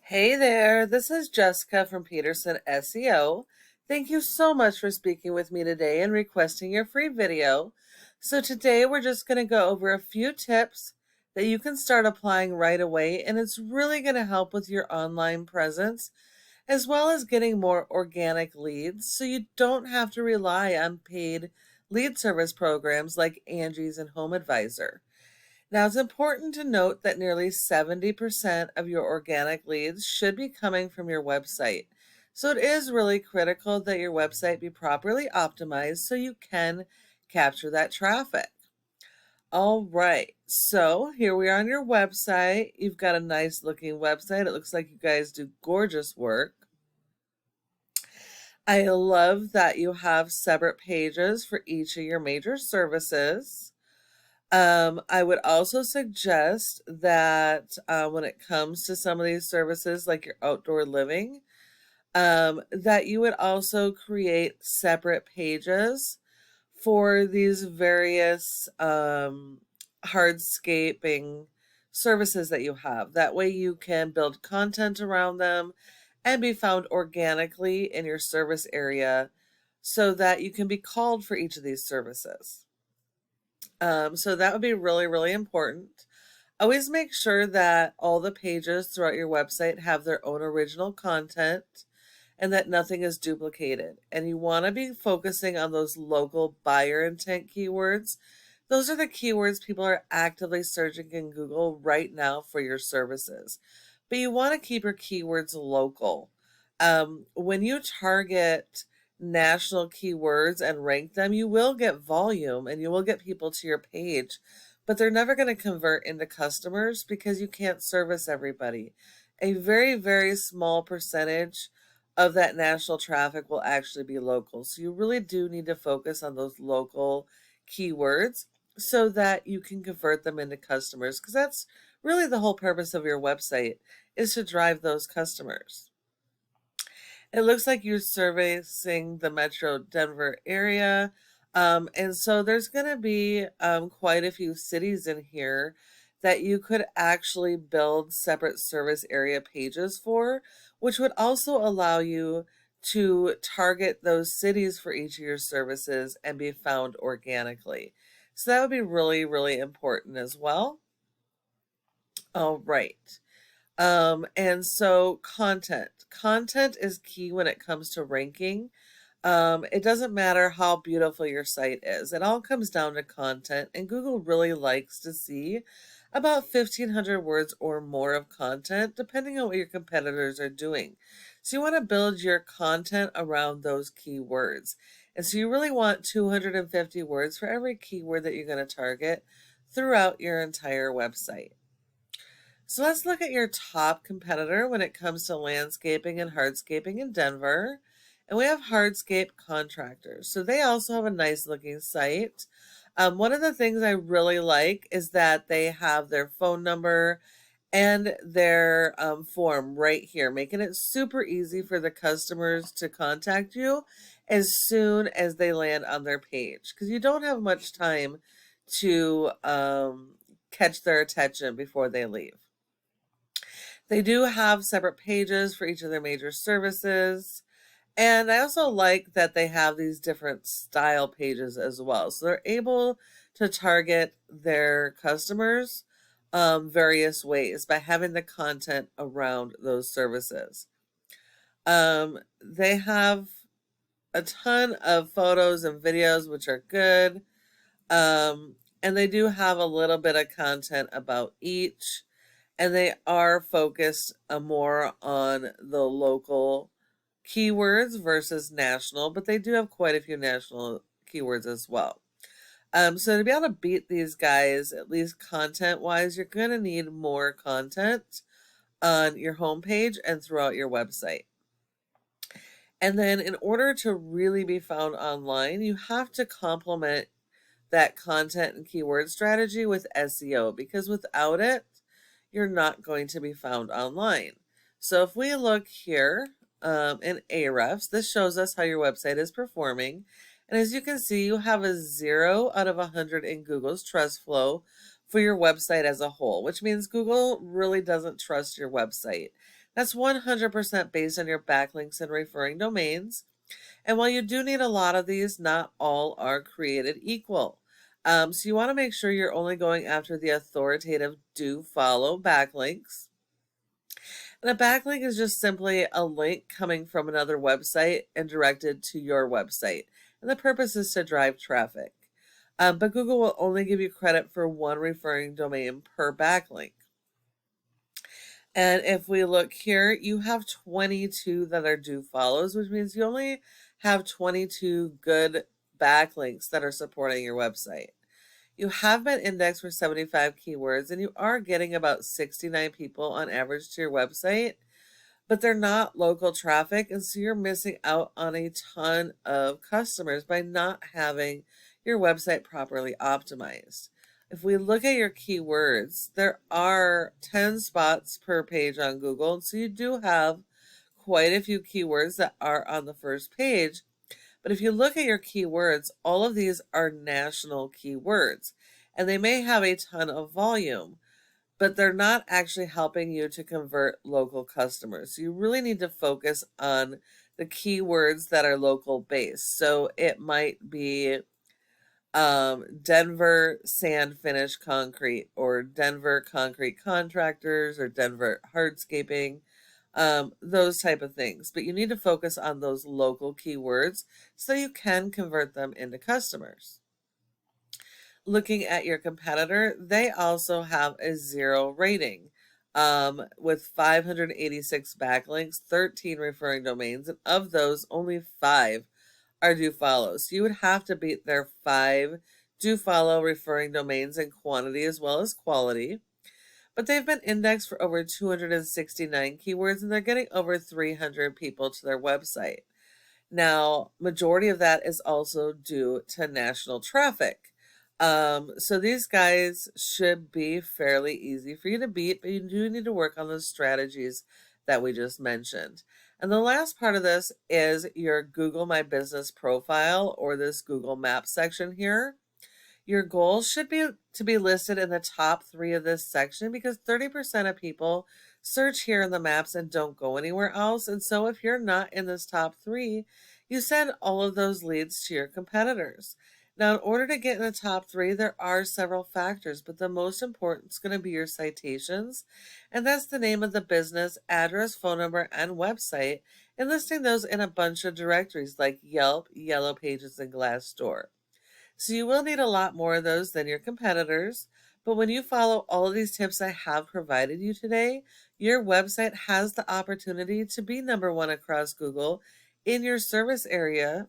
Hey there, this is Jessica from Peterson SEO. Thank you so much for speaking with me today and requesting your free video. So today we're just going to go over a few tips that you can start applying right away, and it's really going to help with your online presence as well as getting more organic leads so you don't have to rely on paid lead service programs like Angie's and Home Advisor. Now, it's important to note that nearly 70% of your organic leads should be coming from your website. So it is really critical that your website be properly optimized so you can capture that traffic. All right, so here we are on your website. You've got a nice looking website. It looks like you guys do gorgeous work. I love that you have separate pages for each of your major services. I would also suggest that when it comes to some of these services, like your outdoor living, that you would also create separate pages for these various hardscaping services that you have. That way you can build content around them and be found organically in your service area so that you can be called for each of these services. So that would be really, really important. Always make sure that all the pages throughout your website have their own original content and that nothing is duplicated. And you want to be focusing on those local buyer intent keywords. Those are the keywords people are actively searching in Google right now for your services. But you want to keep your keywords local. When you target national keywords and rank them, you will get volume and you will get people to your page, but they're never going to convert into customers because you can't service everybody. A very, very small percentage of that national traffic will actually be local. So you really do need to focus on those local keywords so that you can convert them into customers, because that's really the whole purpose of your website, is to drive those customers. It looks like you're servicing the Metro Denver area. And so there's going to be quite a few cities in here that you could actually build separate service area pages for, which would also allow you to target those cities for each of your services and be found organically. So that would be really, really important as well. All right. And so content. Content is key when it comes to ranking. It doesn't matter how beautiful your site is. It all comes down to content, and Google really likes to see about 1,500 words or more of content, depending on what your competitors are doing. So you want to build your content around those keywords. And so you really want 250 words for every keyword that you're going to target throughout your entire website. So let's look at your top competitor when it comes to landscaping and hardscaping in Denver. And we have Hardscape Contractors. So they also have a nice looking site. One of the things I really like is that they have their phone number and their form right here, making it super easy for the customers to contact you as soon as they land on their page, because you don't have much time to catch their attention before they leave. They do have separate pages for each of their major services. And I also like that they have these different style pages as well. So they're able to target their customers various ways by having the content around those services. They have a ton of photos and videos, which are good. And they do have a little bit of content about each. And they are focused more on the local keywords versus national, but they do have quite a few national keywords as well. So to be able to beat these guys, at least content-wise, you're going to need more content on your homepage and throughout your website. And then in order to really be found online, you have to complement that content and keyword strategy with SEO, because without it, you're not going to be found online. So if we look here in Ahrefs, this shows us how your website is performing. And as you can see, you have a 0 out of 100 in Google's trust flow for your website as a whole, which means Google really doesn't trust your website. That's 100% based on your backlinks and referring domains. And while you do need a lot of these, not all are created equal. So you want to make sure you're only going after the authoritative do follow backlinks. And a backlink is just simply a link coming from another website and directed to your website. And the purpose is to drive traffic. But Google will only give you credit for one referring domain per backlink. And if we look here, you have 22 that are do follows, which means you only have 22 good backlinks that are supporting your website. You have been indexed for 75 keywords, and you are getting about 69 people on average to your website, but they're not local traffic, and so you're missing out on a ton of customers by not having your website properly optimized. If we look at your keywords, there are 10 spots per page on Google, so you do have quite a few keywords that are on the first page. But if you look at your keywords, all of these are national keywords, and they may have a ton of volume, but they're not actually helping you to convert local customers. So you really need to focus on the keywords that are local based. So it might be Denver sand finish concrete, or Denver concrete contractors, or Denver hardscaping, those type of things. But you need to focus on those local keywords so you can convert them into customers. Looking at your competitor, they also have a 0 rating, with 586 backlinks, 13 referring domains, and of those, only 5 are do follows. So you would have to beat their 5 do follow referring domains in quantity as well as quality. But they've been indexed for over 269 keywords, and they're getting over 300 people to their website. Now, majority of that is also due to national traffic. So these guys should be fairly easy for you to beat, but you do need to work on those strategies that we just mentioned. And the last part of this is your Google My Business profile, or this Google Maps section here. Your goal should be to be listed in the top 3 of this section, because 30% of people search here in the maps and don't go anywhere else. And so if you're not in this top 3, you send all of those leads to your competitors. Now, in order to get in the top 3, there are several factors, but the most important is going to be your citations. And that's the name of the business, address, phone number, and website, and listing those in a bunch of directories like Yelp, Yellow Pages, and Glassdoor. So you will need a lot more of those than your competitors. But when you follow all of these tips I have provided you today, your website has the opportunity to be number 1 across Google in your service area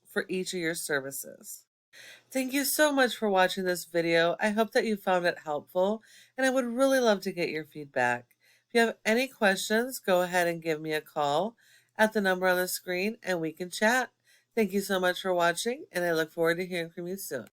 for each of your services. Thank you so much for watching this video. I hope that you found it helpful, and I would really love to get your feedback. If you have any questions, go ahead and give me a call at the number on the screen and we can chat. Thank you so much for watching, and I look forward to hearing from you soon.